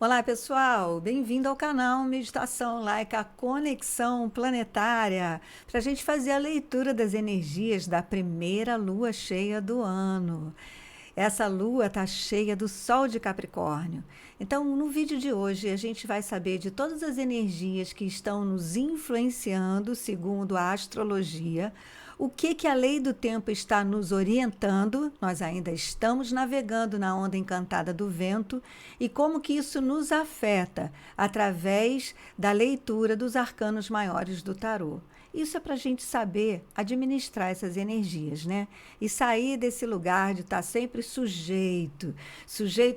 Olá, pessoal! Bem-vindo ao canal Meditação Laica Conexão Planetária, para a gente fazer a leitura das energias da primeira lua cheia do ano. Essa lua está cheia do Sol de Capricórnio. Então, no vídeo de hoje, a gente vai saber de todas as energias que estão nos influenciando, segundo a astrologia, o que a lei do tempo está nos orientando, nós ainda estamos navegando na onda encantada do vento, e como que isso nos afeta através da leitura dos arcanos maiores do tarô. Isso é para a gente saber administrar essas energias, né? E sair desse lugar de estar sempre sujeito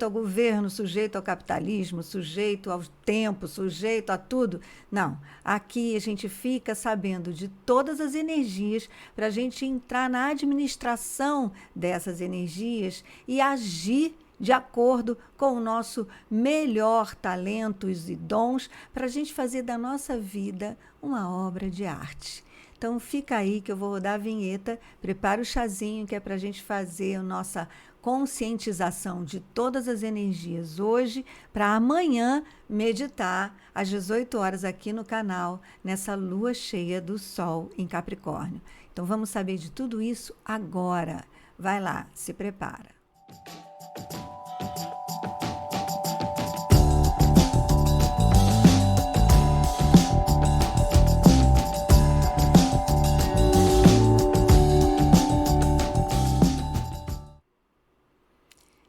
ao governo, sujeito ao capitalismo, sujeito ao tempo, sujeito a tudo. Não, aqui a gente fica sabendo de todas as energias para a gente entrar na administração dessas energias e agir de acordo com o nosso melhor talentos e dons para a gente fazer da nossa vida uma obra de arte. Então fica aí que eu vou rodar a vinheta, prepara o chazinho que é para a gente fazer a nossa conscientização de todas as energias hoje, para amanhã meditar às 18 horas aqui no canal, nessa lua cheia do Sol em Capricórnio. Então vamos saber de tudo isso agora. Vai lá, se prepara.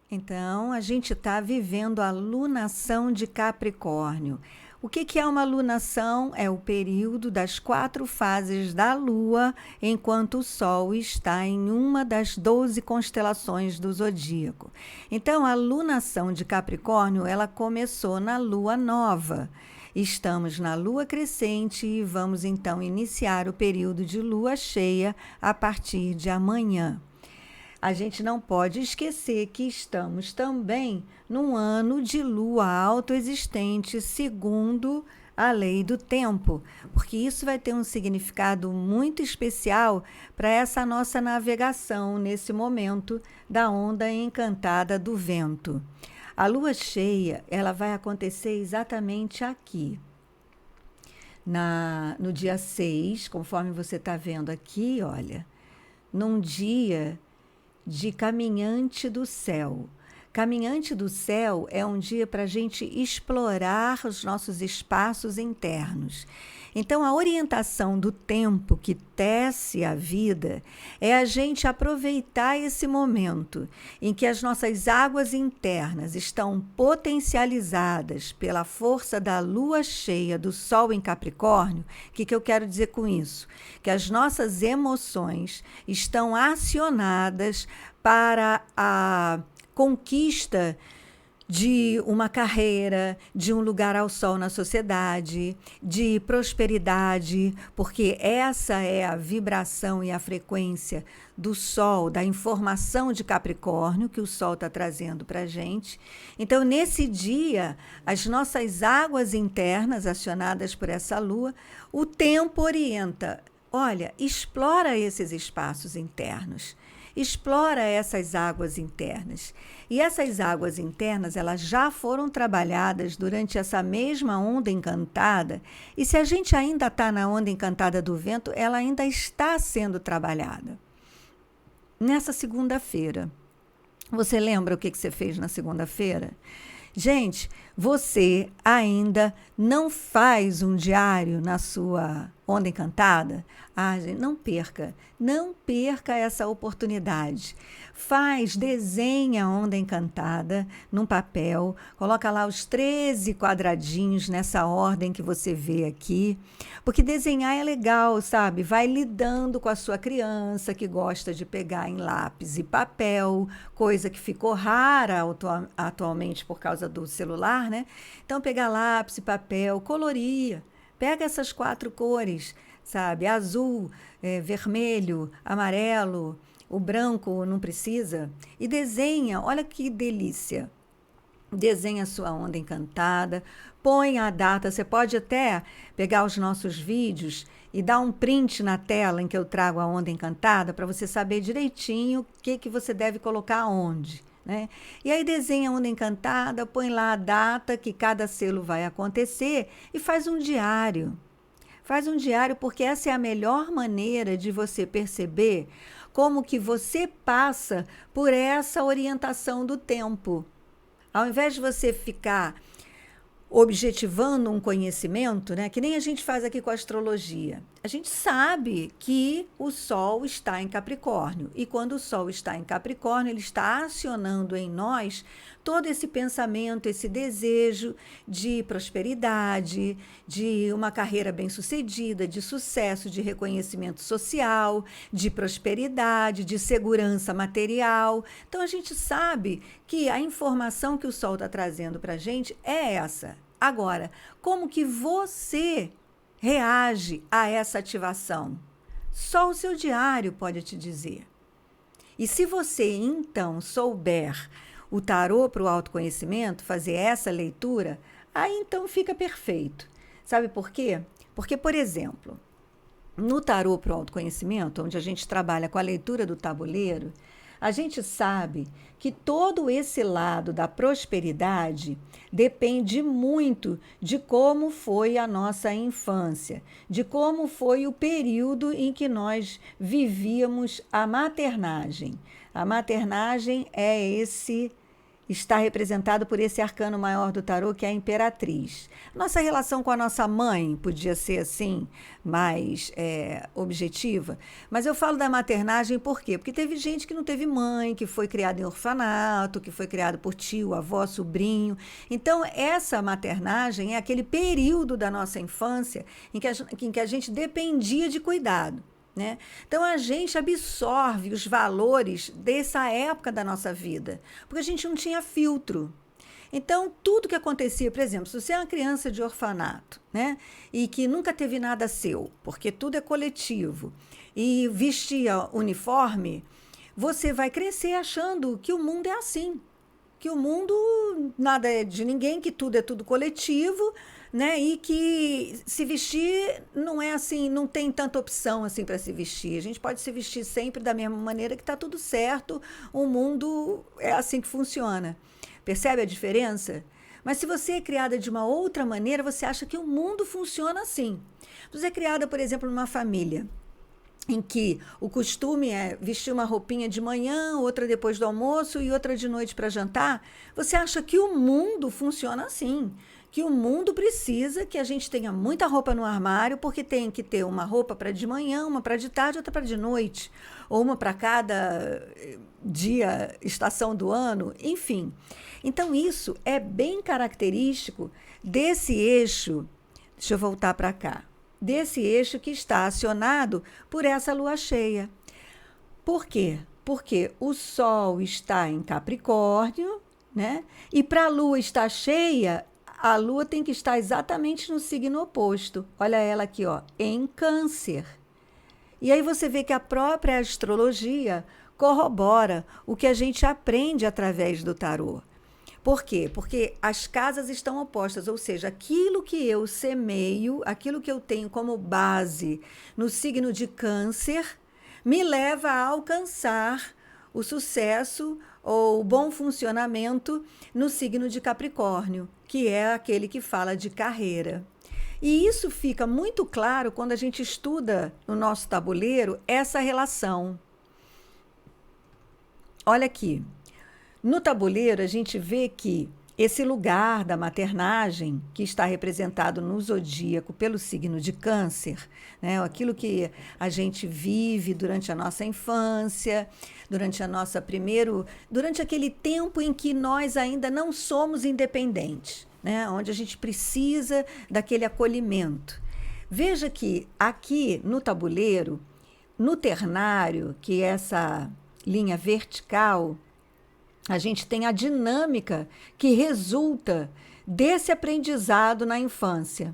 Então, a gente está vivendo a lunação de Capricórnio. O que é uma lunação? É o período das 4 fases da Lua, enquanto o Sol está em uma das 12 constelações do zodíaco. Então, a lunação de Capricórnio, ela começou na Lua Nova. Estamos na Lua crescente e vamos então iniciar o período de Lua cheia a partir de amanhã. A gente não pode esquecer que estamos também num ano de lua autoexistente, segundo a lei do tempo, porque isso vai ter um significado muito especial para essa nossa navegação nesse momento da onda encantada do vento. A lua cheia, ela vai acontecer exatamente aqui. No dia 6, conforme você está vendo aqui, olha, num dia de Caminhante do Céu. Caminhante do Céu é um dia para a gente explorar os nossos espaços internos. Então, a orientação do tempo que tece a vida é a gente aproveitar esse momento em que as nossas águas internas estão potencializadas pela força da lua cheia do Sol em Capricórnio. O que eu quero dizer com isso? Que as nossas emoções estão acionadas para a conquista de uma carreira, de um lugar ao sol na sociedade, de prosperidade, porque essa é a vibração e a frequência do Sol, da informação de Capricórnio que o Sol está trazendo para a gente. Então, nesse dia, as nossas águas internas, acionadas por essa lua, o tempo orienta. Olha, explora esses espaços internos. Explora essas águas internas. E essas águas internas, elas já foram trabalhadas durante essa mesma onda encantada. E se a gente ainda está na onda encantada do vento, ela ainda está sendo trabalhada. Nessa segunda-feira, você lembra o que você fez na segunda-feira? Gente, você ainda não faz um diário na sua onda encantada? Gente, não perca essa oportunidade. Desenha a onda encantada num papel, coloca lá os 13 quadradinhos nessa ordem que você vê aqui, porque desenhar é legal, sabe? Vai lidando com a sua criança que gosta de pegar em lápis e papel, coisa que ficou rara atualmente por causa do celular, né? Então, pegar lápis e papel, colorir, pega essas 4 cores, sabe? Azul, vermelho, amarelo, o branco não precisa, e desenha, olha que delícia. Desenha a sua onda encantada, põe a data, você pode até pegar os nossos vídeos e dar um print na tela em que eu trago a onda encantada para você saber direitinho o que você deve colocar onde. né? E aí desenha a onda encantada, põe lá a data que cada selo vai acontecer e faz um diário. Faz um diário porque essa é a melhor maneira de você perceber como que você passa por essa orientação do tempo. Ao invés de você ficar objetivando um conhecimento, né, que nem a gente faz aqui com a astrologia. A gente sabe que o Sol está em Capricórnio, e quando o Sol está em Capricórnio, ele está acionando em nós todo esse pensamento, esse desejo de prosperidade, de uma carreira bem-sucedida, de sucesso, de reconhecimento social, de prosperidade, de segurança material. Então a gente sabe que a informação que o Sol está trazendo para a gente é essa. Agora, como que você reage a essa ativação? Só o seu diário pode te dizer. E se você, então, souber o tarô para o autoconhecimento, fazer essa leitura, aí então fica perfeito. Sabe por quê? Porque, por exemplo, no tarô para o autoconhecimento, onde a gente trabalha com a leitura do tabuleiro, a gente sabe que todo esse lado da prosperidade depende muito de como foi a nossa infância, de como foi o período em que nós vivíamos a maternagem. A maternagem está representado por esse arcano maior do tarô, que é a imperatriz. Nossa relação com a nossa mãe podia ser assim, mais objetiva, mas eu falo da maternagem por quê? Porque teve gente que não teve mãe, que foi criada em orfanato, que foi criado por tio, avó, sobrinho. Então, essa maternagem é aquele período da nossa infância em que a gente dependia de cuidado. Né? Então a gente absorve os valores dessa época da nossa vida, porque a gente não tinha filtro. Então, tudo que acontecia, por exemplo, se você é uma criança de orfanato, né, e que nunca teve nada seu, porque tudo é coletivo, e vestia uniforme, você vai crescer achando que o mundo é assim, que o mundo nada é de ninguém, que tudo é tudo coletivo, né? E que se vestir não é assim, não tem tanta opção assim para se vestir. A gente pode se vestir sempre da mesma maneira que está tudo certo, o mundo é assim que funciona. Percebe a diferença? Mas se você é criada de uma outra maneira, você acha que o mundo funciona assim. Você é criada, por exemplo, numa família em que o costume é vestir uma roupinha de manhã, outra depois do almoço e outra de noite para jantar, você acha que o mundo funciona assim, que o mundo precisa que a gente tenha muita roupa no armário, porque tem que ter uma roupa para de manhã, uma para de tarde, outra para de noite, ou uma para cada dia, estação do ano, enfim. Então isso é bem característico desse eixo, deixa eu voltar para cá, desse eixo que está acionado por essa lua cheia. Por quê? Porque o Sol está em Capricórnio, né? E para a lua estar cheia, a lua tem que estar exatamente no signo oposto. Olha ela aqui, ó, em Câncer. E aí você vê que a própria astrologia corrobora o que a gente aprende através do tarô. Por quê? Porque as casas estão opostas, ou seja, aquilo que eu semeio, aquilo que eu tenho como base no signo de Câncer, me leva a alcançar o sucesso ou o bom funcionamento no signo de Capricórnio, que é aquele que fala de carreira. E isso fica muito claro quando a gente estuda no nosso tabuleiro essa relação. Olha aqui. No tabuleiro, a gente vê que esse lugar da maternagem, que está representado no zodíaco pelo signo de Câncer, né, aquilo que a gente vive durante a nossa infância, durante aquele tempo em que nós ainda não somos independentes, né, onde a gente precisa daquele acolhimento. Veja que aqui no tabuleiro, no ternário, que é essa linha vertical, a gente tem a dinâmica que resulta desse aprendizado na infância.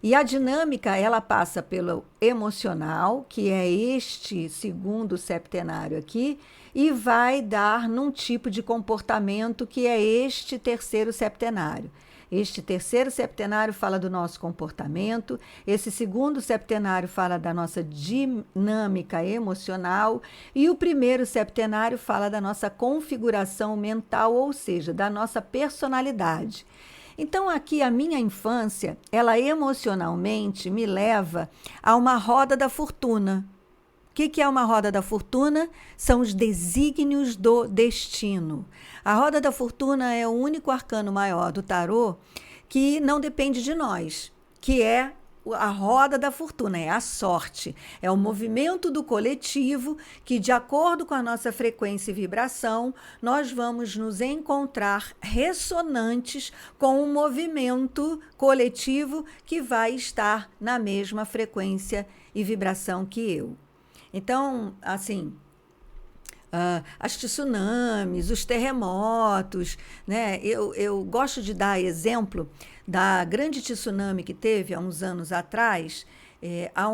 E a dinâmica, ela passa pelo emocional, que é este segundo septenário aqui, e vai dar num tipo de comportamento que é este terceiro septenário. Este terceiro septenário fala do nosso comportamento, esse segundo septenário fala da nossa dinâmica emocional e o primeiro septenário fala da nossa configuração mental, ou seja, da nossa personalidade. Então, aqui a minha infância, ela emocionalmente me leva a uma roda da fortuna. O que é uma roda da fortuna? São os desígnios do destino. A roda da fortuna é o único arcano maior do tarô que não depende de nós, que é a roda da fortuna, é a sorte, é o movimento do coletivo que, de acordo com a nossa frequência e vibração, nós vamos nos encontrar ressonantes com um movimento coletivo que vai estar na mesma frequência e vibração que eu. Então, assim, as tsunamis, os terremotos, né? Eu gosto de dar exemplo da grande tsunami que teve há uns anos atrás,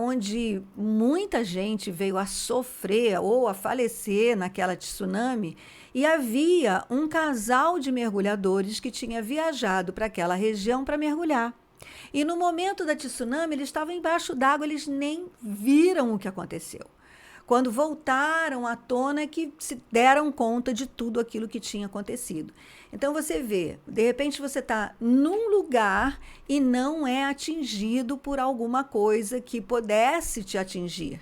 onde muita gente veio a sofrer ou a falecer naquela tsunami, e havia um casal de mergulhadores que tinha viajado para aquela região para mergulhar. E no momento da tsunami, eles estavam embaixo d'água, eles nem viram o que aconteceu. Quando voltaram à tona, que se deram conta de tudo aquilo que tinha acontecido. Então, você vê, de repente você está num lugar e não é atingido por alguma coisa que pudesse te atingir,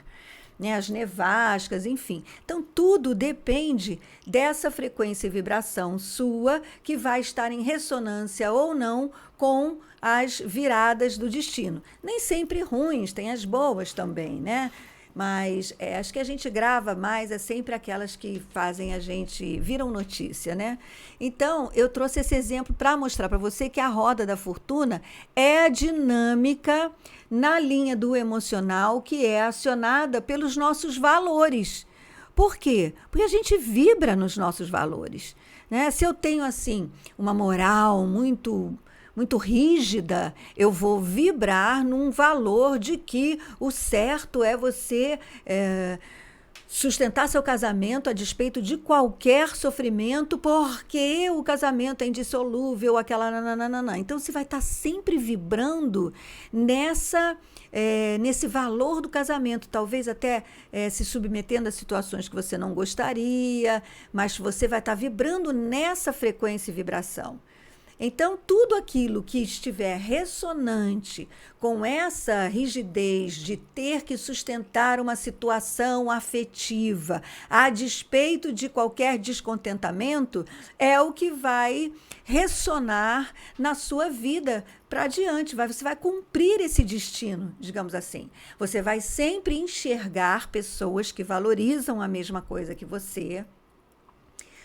né? As nevascas, enfim. Então, tudo depende dessa frequência e vibração sua, que vai estar em ressonância ou não com as viradas do destino. Nem sempre ruins, tem as boas também, né? Mas as que a gente grava mais é sempre aquelas que fazem a gente viram notícia, né? Então, eu trouxe esse exemplo para mostrar para você que a roda da fortuna é a dinâmica na linha do emocional que é acionada pelos nossos valores. Por quê? Porque a gente vibra nos nossos valores, né? Se eu tenho, assim, uma moral muito rígida, eu vou vibrar num valor de que o certo é você sustentar seu casamento a despeito de qualquer sofrimento, porque o casamento é indissolúvel, aquela nananana. Então, você vai estar sempre vibrando nesse valor do casamento, talvez até se submetendo a situações que você não gostaria, mas você vai estar vibrando nessa frequência e vibração. Então, tudo aquilo que estiver ressonante com essa rigidez de ter que sustentar uma situação afetiva a despeito de qualquer descontentamento, é o que vai ressonar na sua vida para adiante. Você vai cumprir esse destino, digamos assim. Você vai sempre enxergar pessoas que valorizam a mesma coisa que você.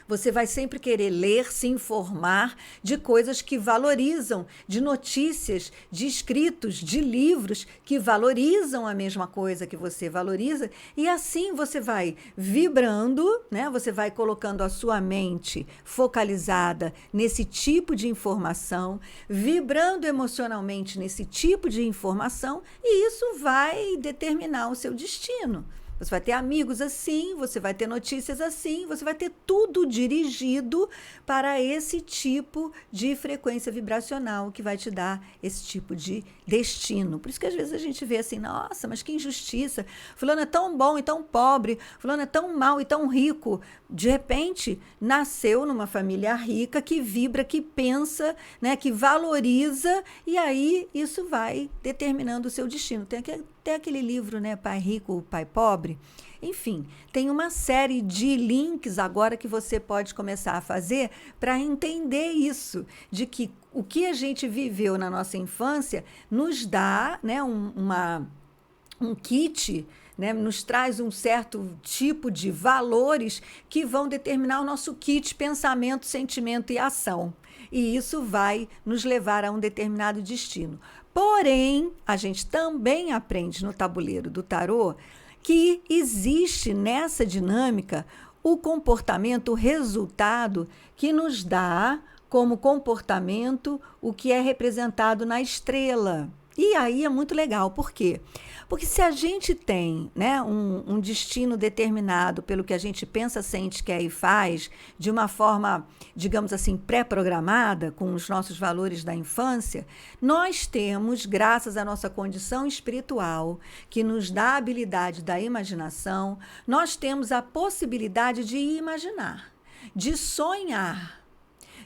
Você vai sempre querer ler, se informar de coisas que valorizam, de notícias, de escritos, de livros que valorizam a mesma coisa que você valoriza. E assim você vai vibrando, né? Você vai colocando a sua mente focalizada nesse tipo de informação, vibrando emocionalmente nesse tipo de informação, e isso vai determinar o seu destino. Você vai ter amigos assim, você vai ter notícias assim, você vai ter tudo dirigido para esse tipo de frequência vibracional que vai te dar esse tipo de destino. Por isso que às vezes a gente vê assim, nossa, mas que injustiça. Fulano é tão bom e tão pobre, fulano é tão mau e tão rico. De repente, nasceu numa família rica que vibra, que pensa, né, que valoriza, e aí isso vai determinando o seu destino. Tem até aquele livro, né, Pai Rico, Pai Pobre. Enfim, tem uma série de links agora que você pode começar a fazer para entender isso, de que o que a gente viveu na nossa infância nos dá, né, um kit, né, nos traz um certo tipo de valores que vão determinar o nosso kit pensamento, sentimento e ação. E isso vai nos levar a um determinado destino. Porém, a gente também aprende no tabuleiro do tarô que existe nessa dinâmica o comportamento, o resultado que nos dá como comportamento o que é representado na estrela. E aí é muito legal, por quê? Porque se a gente tem, né, um destino determinado pelo que a gente pensa, sente, quer e faz, de uma forma, digamos assim, pré-programada, com os nossos valores da infância, nós temos, graças à nossa condição espiritual, que nos dá a habilidade da imaginação, nós temos a possibilidade de imaginar, de sonhar.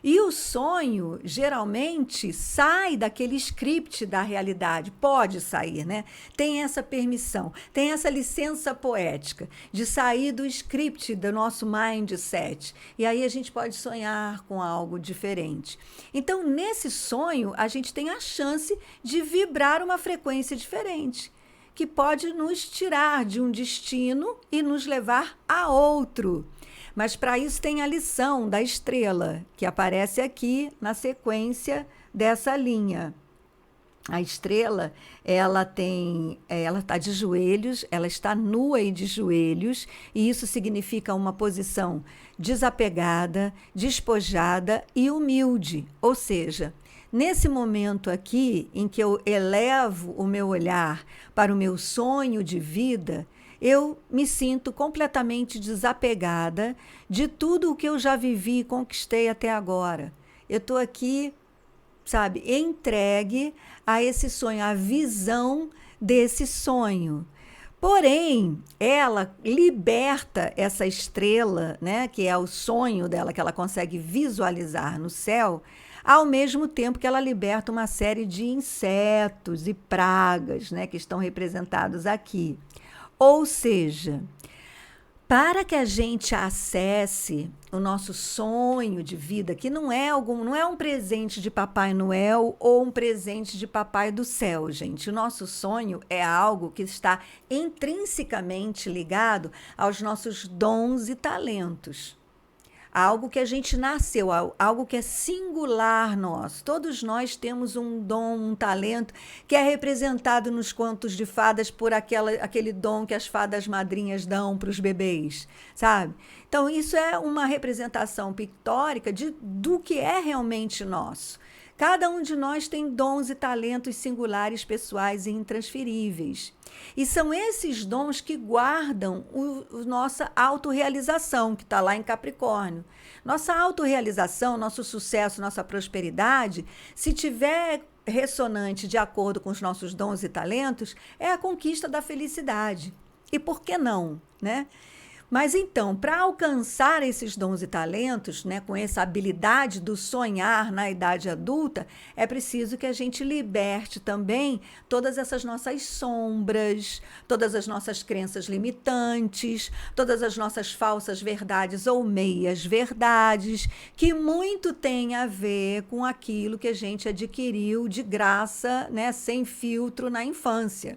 E o sonho, geralmente, sai daquele script da realidade. Pode sair, né? Tem essa permissão, tem essa licença poética de sair do script do nosso mindset. E aí a gente pode sonhar com algo diferente. Então, nesse sonho, a gente tem a chance de vibrar uma frequência diferente, que pode nos tirar de um destino e nos levar a outro. Mas para isso tem a lição da estrela, que aparece aqui na sequência dessa linha. A estrela, ela está de joelhos, ela está nua e de joelhos, e isso significa uma posição desapegada, despojada e humilde. Ou seja, nesse momento aqui em que eu elevo o meu olhar para o meu sonho de vida, eu me sinto completamente desapegada de tudo o que eu já vivi e conquistei até agora. Eu estou aqui, sabe, entregue a esse sonho, a visão desse sonho. Porém, ela liberta essa estrela, né, que é o sonho dela, que ela consegue visualizar no céu, ao mesmo tempo que ela liberta uma série de insetos e pragas, né, que estão representados aqui. Ou seja, para que a gente acesse o nosso sonho de vida, que não é um presente de Papai Noel ou um presente de Papai do Céu, gente. O nosso sonho é algo que está intrinsecamente ligado aos nossos dons e talentos. Algo que a gente nasceu, algo que é singular nosso. Todos nós temos um dom, um talento que é representado nos contos de fadas por aquele dom que as fadas madrinhas dão para os bebês, sabe? Então, isso é uma representação pictórica do que é realmente nosso. Cada um de nós tem dons e talentos singulares, pessoais e intransferíveis. E são esses dons que guardam nossa autorrealização, que está lá em Capricórnio. Nossa autorrealização, nosso sucesso, nossa prosperidade, se tiver ressonante de acordo com os nossos dons e talentos, é a conquista da felicidade. E por que não, né? Mas então, para alcançar esses dons e talentos, né, com essa habilidade do sonhar na idade adulta, é preciso que a gente liberte também todas essas nossas sombras, todas as nossas crenças limitantes, todas as nossas falsas verdades ou meias verdades, que muito tem a ver com aquilo que a gente adquiriu de graça, né, sem filtro na infância.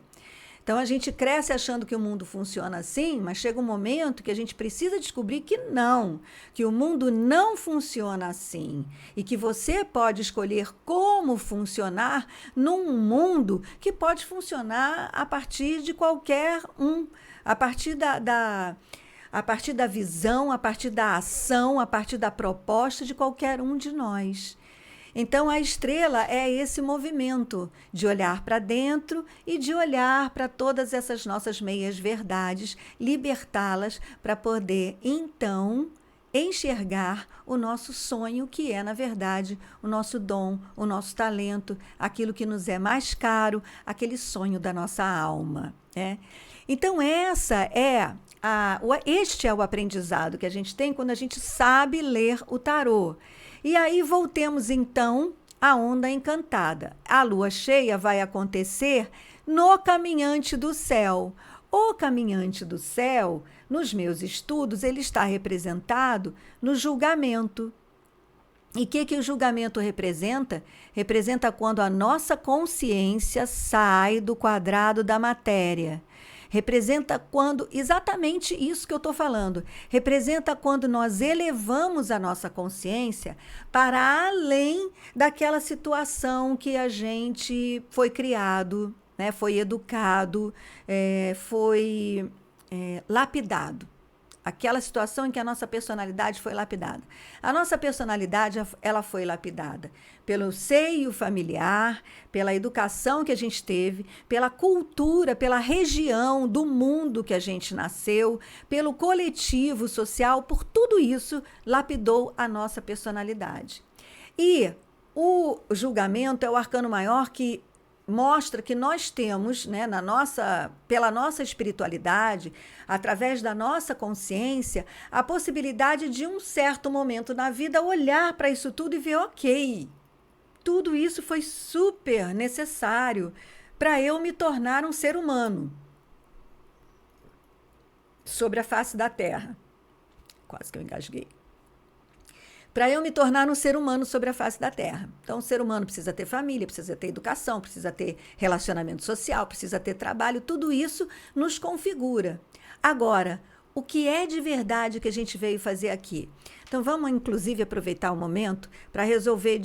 Então, a gente cresce achando que o mundo funciona assim, mas chega um momento que a gente precisa descobrir que não, que o mundo não funciona assim e que você pode escolher como funcionar num mundo que pode funcionar a partir de qualquer um, a partir a partir da visão, a partir da ação, a partir da proposta de qualquer um de nós. Então, a estrela é esse movimento de olhar para dentro e de olhar para todas essas nossas meias-verdades, libertá-las para poder, então, enxergar o nosso sonho, que é, na verdade, o nosso dom, o nosso talento, aquilo que nos é mais caro, aquele sonho da nossa alma, né? Então, este é o aprendizado que a gente tem quando a gente sabe ler o tarô. E aí voltemos então à onda encantada. A lua cheia vai acontecer no Caminhante do Céu. O Caminhante do Céu, nos meus estudos, ele está representado no julgamento. E o que o julgamento representa? Representa quando a nossa consciência sai do quadrado da matéria. Representa quando, exatamente isso que eu estou falando, representa quando nós elevamos a nossa consciência para além daquela situação que a gente foi criado, né, foi educado, foi lapidado. aquela situação em que a nossa personalidade foi lapidada. A nossa personalidade, ela foi lapidada pelo seio familiar, pela educação que a gente teve, pela cultura, pela região do mundo que a gente nasceu, pelo coletivo social, por tudo isso lapidou a nossa personalidade. E o julgamento é o arcano maior que mostra que nós temos, né, pela nossa espiritualidade, através da nossa consciência, a possibilidade de um certo momento na vida olhar para isso tudo e ver, ok, tudo isso foi super necessário para eu me tornar um ser humano sobre a face da Terra. Quase que eu engasguei. Para eu me tornar um ser humano sobre a face da Terra. Então, o ser humano precisa ter família, precisa ter educação, precisa ter relacionamento social, precisa ter trabalho, tudo isso nos configura. Agora, o que é de verdade que a gente veio fazer aqui? Então, vamos, inclusive, aproveitar o momento para resolver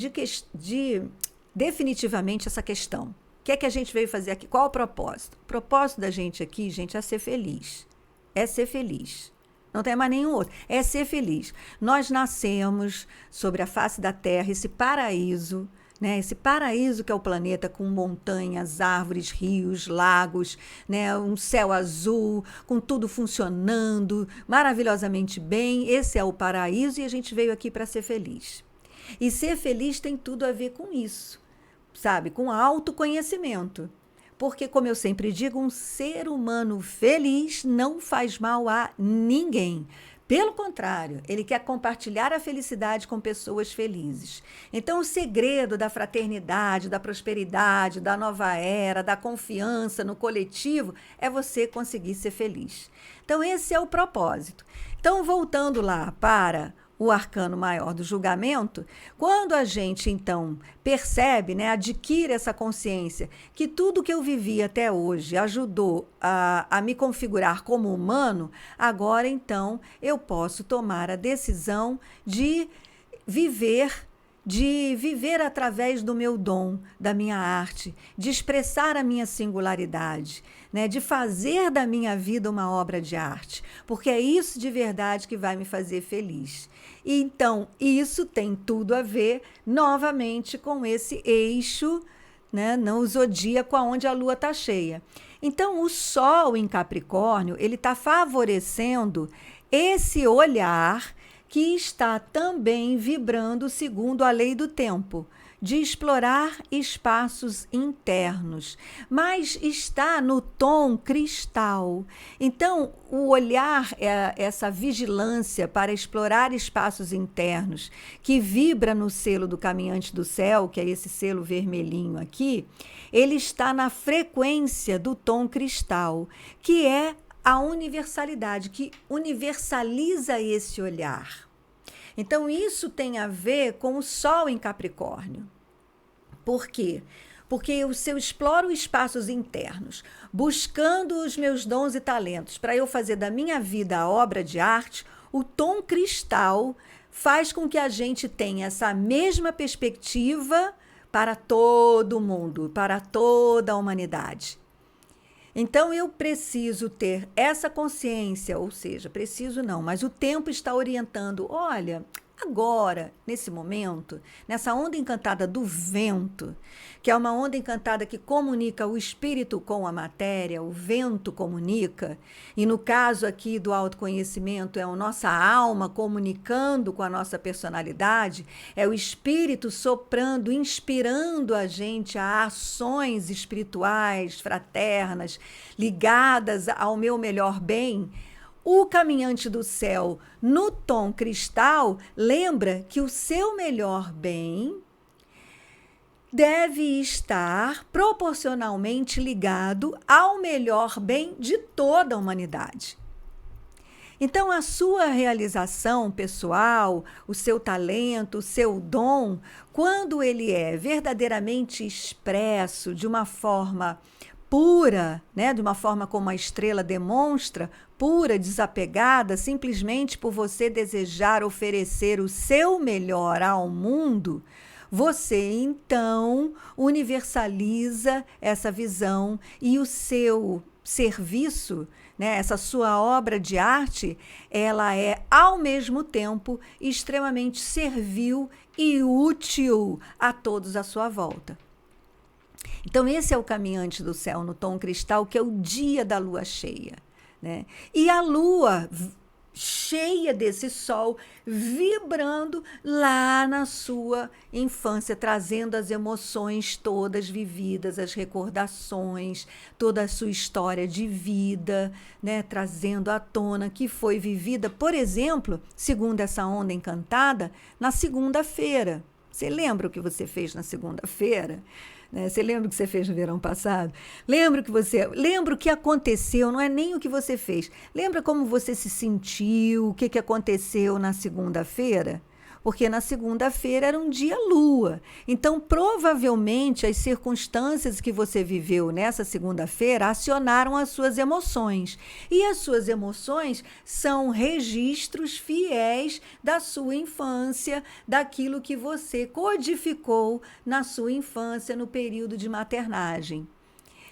definitivamente essa questão. O que é que a gente veio fazer aqui? Qual o propósito? O propósito da gente aqui, gente, é ser feliz. É ser feliz. Não tem mais nenhum outro. É ser feliz. Nós nascemos sobre a face da Terra, esse paraíso, né? Esse paraíso que é o planeta, com montanhas, árvores, rios, lagos, né? Um céu azul, com tudo funcionando maravilhosamente bem. Esse é o paraíso e a gente veio aqui para ser feliz. E ser feliz tem tudo a ver com isso, sabe? Com autoconhecimento. Porque, como eu sempre digo, um ser humano feliz não faz mal a ninguém. Pelo contrário, ele quer compartilhar a felicidade com pessoas felizes. Então, o segredo da fraternidade, da prosperidade, da nova era, da confiança no coletivo é você conseguir ser feliz. Então, esse é o propósito. Então, voltando lá para o arcano maior do julgamento, quando a gente, então, percebe, né, adquire essa consciência que tudo que eu vivi até hoje ajudou a me configurar como humano, agora, então, eu posso tomar a decisão de viver através do meu dom, da minha arte, de expressar a minha singularidade, né? De fazer da minha vida uma obra de arte, porque é isso de verdade que vai me fazer feliz. E então, isso tem tudo a ver, novamente, com esse eixo, né, no zodíaco onde a Lua está cheia. Então, o Sol em Capricórnio, ele está favorecendo esse olhar que está também vibrando segundo a lei do tempo, de explorar espaços internos, mas está no tom cristal. Então, o olhar, essa vigilância para explorar espaços internos, que vibra no selo do Caminhante do Céu, que é esse selo vermelhinho aqui, ele está na frequência do tom cristal, que é a universalidade, que universaliza esse olhar. Então, isso tem a ver com o Sol em Capricórnio. Por quê? Porque se eu exploro espaços internos, buscando os meus dons e talentos para eu fazer da minha vida a obra de arte, o tom cristal faz com que a gente tenha essa mesma perspectiva para todo mundo, para toda a humanidade. Então, eu preciso ter essa consciência, ou seja, preciso não, mas o tempo está orientando, olha, agora, nesse momento, nessa onda encantada do vento, que é uma onda encantada que comunica o espírito com a matéria, o vento comunica, e no caso aqui do autoconhecimento, é a nossa alma comunicando com a nossa personalidade, é o espírito soprando, inspirando a gente a ações espirituais, fraternas, ligadas ao meu melhor bem. O Caminhante do Céu, no tom cristal, lembra que o seu melhor bem deve estar proporcionalmente ligado ao melhor bem de toda a humanidade. Então, a sua realização pessoal, o seu talento, o seu dom, quando ele é verdadeiramente expresso de uma forma pura, né, de uma forma como a estrela demonstra, pura, desapegada, simplesmente por você desejar oferecer o seu melhor ao mundo, você então universaliza essa visão e o seu serviço, né? Essa sua obra de arte, ela é, ao mesmo tempo, extremamente servil e útil a todos à sua volta. Então, esse é o caminhante do céu no tom cristal, que é o dia da lua cheia, né? E a lua cheia desse sol, vibrando lá na sua infância, trazendo as emoções todas vividas, as recordações, toda a sua história de vida, né? Trazendo à tona que foi vivida, por exemplo, segundo essa onda encantada, na segunda-feira. Você lembra o que você fez na segunda-feira? Né? Você lembra o que você fez no verão passado? Lembra o que aconteceu, não é nem o que você fez. Lembra como você se sentiu, o que aconteceu na segunda-feira? Porque na segunda-feira era um dia lua. Então, provavelmente, as circunstâncias que você viveu nessa segunda-feira acionaram as suas emoções. E as suas emoções são registros fiéis da sua infância, daquilo que você codificou na sua infância, no período de maternagem.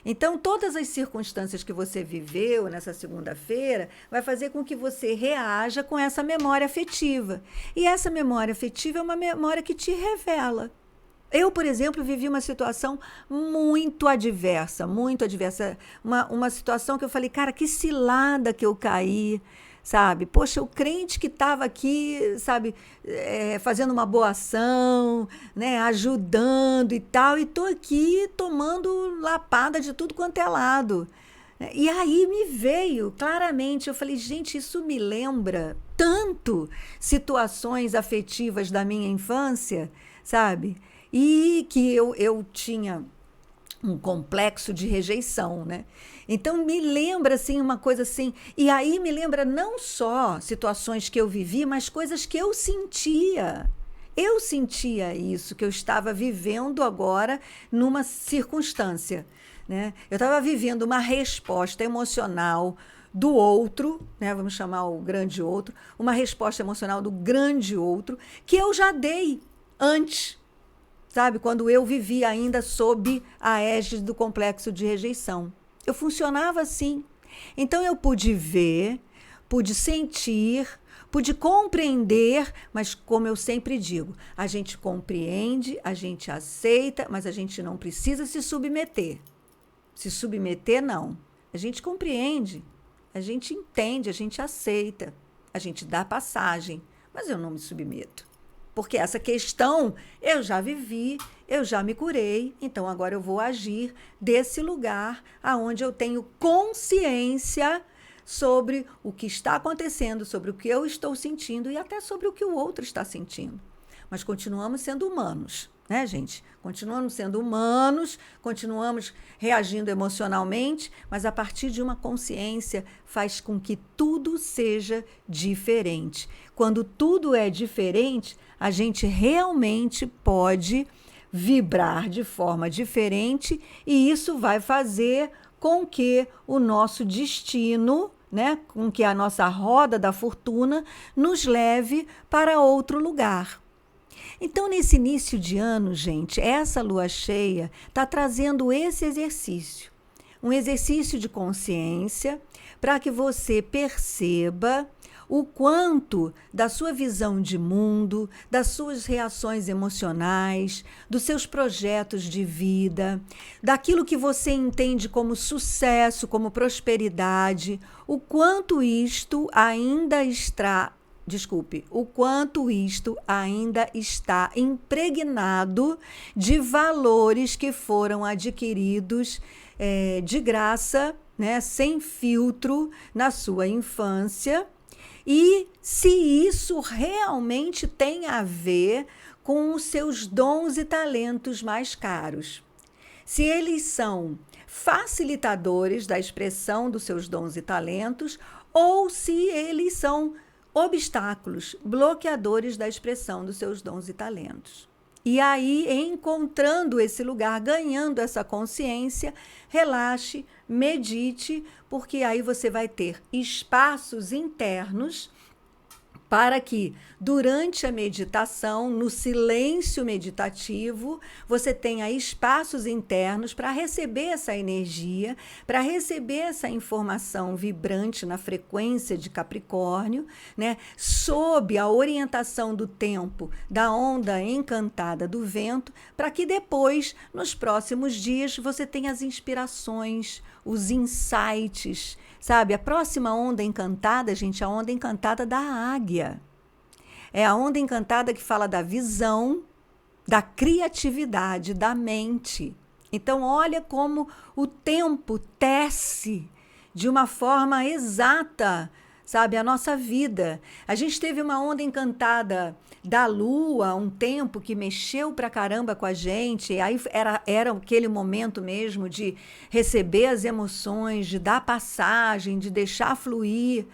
Então, todas as circunstâncias que você viveu nessa segunda-feira vai fazer com que você reaja com essa memória afetiva. E essa memória afetiva é uma memória que te revela. Eu, por exemplo, vivi uma situação muito adversa, uma situação que eu falei, cara, que cilada que eu caí, sabe? Poxa, o crente que estava aqui, sabe, fazendo uma boa ação, né, ajudando e tal, e tô aqui tomando lapada de tudo quanto é lado. E aí me veio claramente, eu falei, gente, isso me lembra tanto situações afetivas da minha infância, sabe? E que eu tinha um complexo de rejeição, né? Então me lembra assim uma coisa assim, e aí me lembra não só situações que eu vivi, mas coisas que eu sentia. Eu sentia isso que eu estava vivendo agora numa circunstância, né? Eu estava vivendo uma resposta emocional do outro, né? Vamos chamar o grande outro, uma resposta emocional do grande outro que eu já dei antes. Sabe, quando eu vivia ainda sob a égide do complexo de rejeição. Eu funcionava assim. Então eu pude ver, pude sentir, pude compreender, mas como eu sempre digo, a gente compreende, a gente aceita, mas a gente não precisa se submeter. Se submeter, não. A gente compreende, a gente entende, a gente aceita, a gente dá passagem, mas eu não me submeto. Porque essa questão eu já vivi, eu já me curei, então agora eu vou agir desse lugar aonde eu tenho consciência sobre o que está acontecendo, sobre o que eu estou sentindo e até sobre o que o outro está sentindo. Mas continuamos sendo humanos, né, gente? Continuamos sendo humanos, continuamos reagindo emocionalmente, mas a partir de uma consciência faz com que tudo seja diferente. Quando tudo é diferente, a gente realmente pode vibrar de forma diferente e isso vai fazer com que o nosso destino, né, com que a nossa roda da fortuna nos leve para outro lugar. Então, nesse início de ano, gente, essa lua cheia está trazendo esse exercício. Um exercício de consciência para que você perceba o quanto da sua visão de mundo, das suas reações emocionais, dos seus projetos de vida, daquilo que você entende como sucesso, como prosperidade, o quanto isto ainda está impregnado de valores que foram adquiridos de graça, né, sem filtro, na sua infância, e se isso realmente tem a ver com os seus dons e talentos mais caros. Se eles são facilitadores da expressão dos seus dons e talentos, ou se eles são obstáculos, bloqueadores da expressão dos seus dons e talentos. E aí, encontrando esse lugar, ganhando essa consciência, relaxe, medite, porque aí você vai ter espaços internos para que durante a meditação, no silêncio meditativo, você tenha espaços internos para receber essa energia, para receber essa informação vibrante na frequência de Capricórnio, né, sob a orientação do tempo da onda encantada do vento, para que depois, nos próximos dias, você tenha as inspirações, os insights, sabe? A próxima onda encantada, gente, é a onda encantada da águia. É a onda encantada que fala da visão, da criatividade, da mente. Então, olha como o tempo tece de uma forma exata, sabe, a nossa vida. A gente teve uma onda encantada da lua, um tempo que mexeu pra caramba com a gente. Aí era aquele momento mesmo de receber as emoções, de dar passagem, de deixar fluir.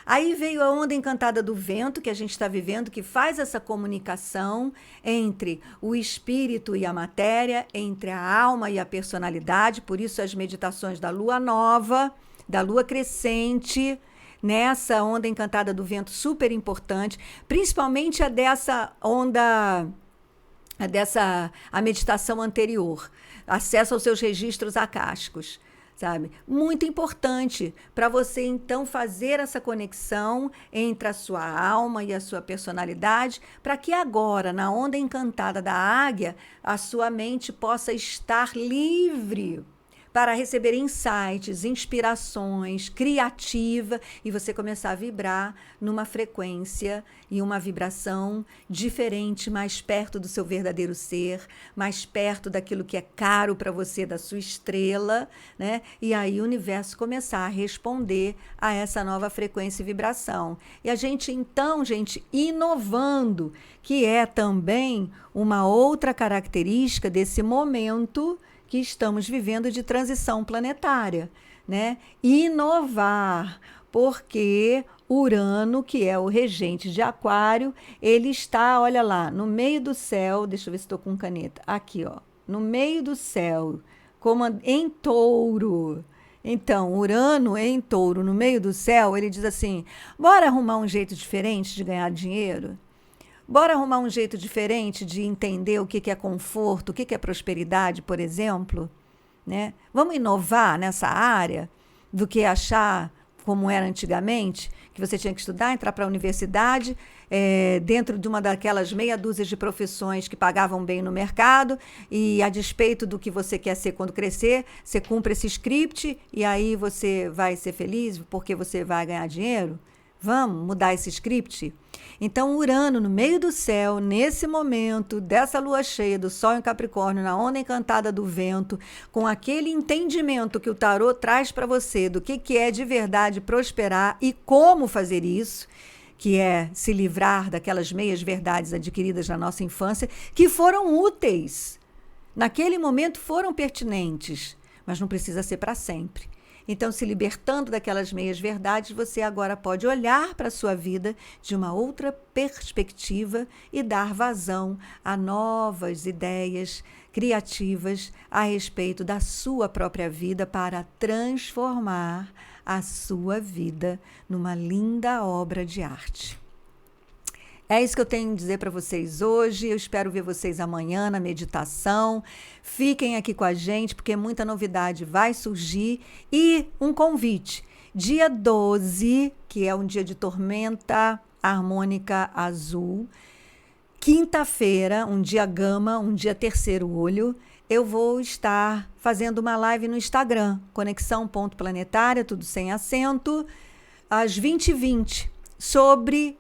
Aí veio a onda encantada do vento que a gente está vivendo, que faz essa comunicação entre o espírito e a matéria, entre a alma e a personalidade. Por isso as meditações da lua nova, da lua crescente, nessa onda encantada do vento, super importante, principalmente a dessa onda, a meditação anterior, acesso aos seus registros acásticos, sabe? Muito importante para você, então, fazer essa conexão entre a sua alma e a sua personalidade, para que agora, na onda encantada da águia, a sua mente possa estar livre para receber insights, inspirações, criativa, e você começar a vibrar numa frequência e uma vibração diferente, mais perto do seu verdadeiro ser, mais perto daquilo que é caro para você, da sua estrela, né? E aí o universo começar a responder a essa nova frequência e vibração. E a gente, então, gente, inovando, que é também uma outra característica desse momento que estamos vivendo de transição planetária, né? Inovar, porque Urano, que é o regente de Aquário, ele está, olha lá, no meio do céu, deixa eu ver se estou com caneta, aqui, ó, no meio do céu, como em touro. Então, Urano em touro, no meio do céu, ele diz assim, bora arrumar um jeito diferente de ganhar dinheiro? Bora arrumar um jeito diferente de entender o que é conforto, o que é prosperidade, por exemplo, né? Vamos inovar nessa área do que achar como era antigamente, que você tinha que estudar, entrar para a universidade, dentro de uma daquelas meia dúzia de profissões que pagavam bem no mercado, e a despeito do que você quer ser quando crescer, você cumpre esse script e aí você vai ser feliz porque você vai ganhar dinheiro? Vamos mudar esse script? Então, Urano, no meio do céu, nesse momento dessa lua cheia do Sol em Capricórnio, na onda encantada do vento, com aquele entendimento que o tarô traz para você do que é de verdade prosperar e como fazer isso, que é se livrar daquelas meias verdades adquiridas na nossa infância, que foram úteis. Naquele momento foram pertinentes, mas não precisa ser para sempre. Então, se libertando daquelas meias verdades, você agora pode olhar para a sua vida de uma outra perspectiva e dar vazão a novas ideias criativas a respeito da sua própria vida para transformar a sua vida numa linda obra de arte. É isso que eu tenho a dizer para vocês hoje. Eu espero ver vocês amanhã na meditação. Fiquem aqui com a gente, porque muita novidade vai surgir. E um convite. Dia 12, que é um dia de tormenta harmônica azul. Quinta-feira, um dia gama, um dia terceiro olho. Eu vou estar fazendo uma live no Instagram, conexão.planetária, tudo sem acento, às 20h20, sobre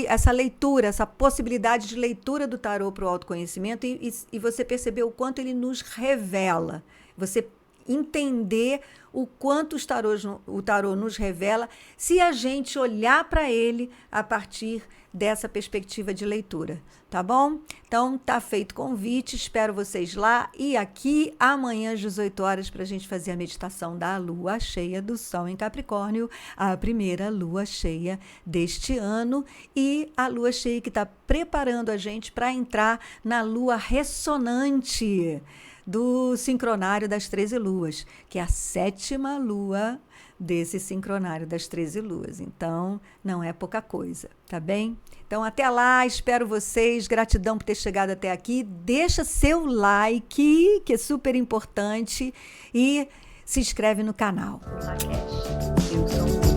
essa leitura, essa possibilidade de leitura do tarô para o autoconhecimento e você perceber o quanto ele nos revela. Você entender o quanto o tarô nos revela se a gente olhar para ele a partir dessa perspectiva de leitura, tá bom? Então, tá feito o convite, espero vocês lá e aqui amanhã às 18 horas para a gente fazer a meditação da lua cheia do Sol em Capricórnio, a primeira lua cheia deste ano e a lua cheia que está preparando a gente para entrar na lua ressonante, do sincronário das 13 luas, que é a 7ª lua desse sincronário das 13 luas. Então, não é pouca coisa, tá bem? Então, até lá, espero vocês. Gratidão por ter chegado até aqui. Deixa seu like, que é super importante, e se inscreve no canal. Eu sou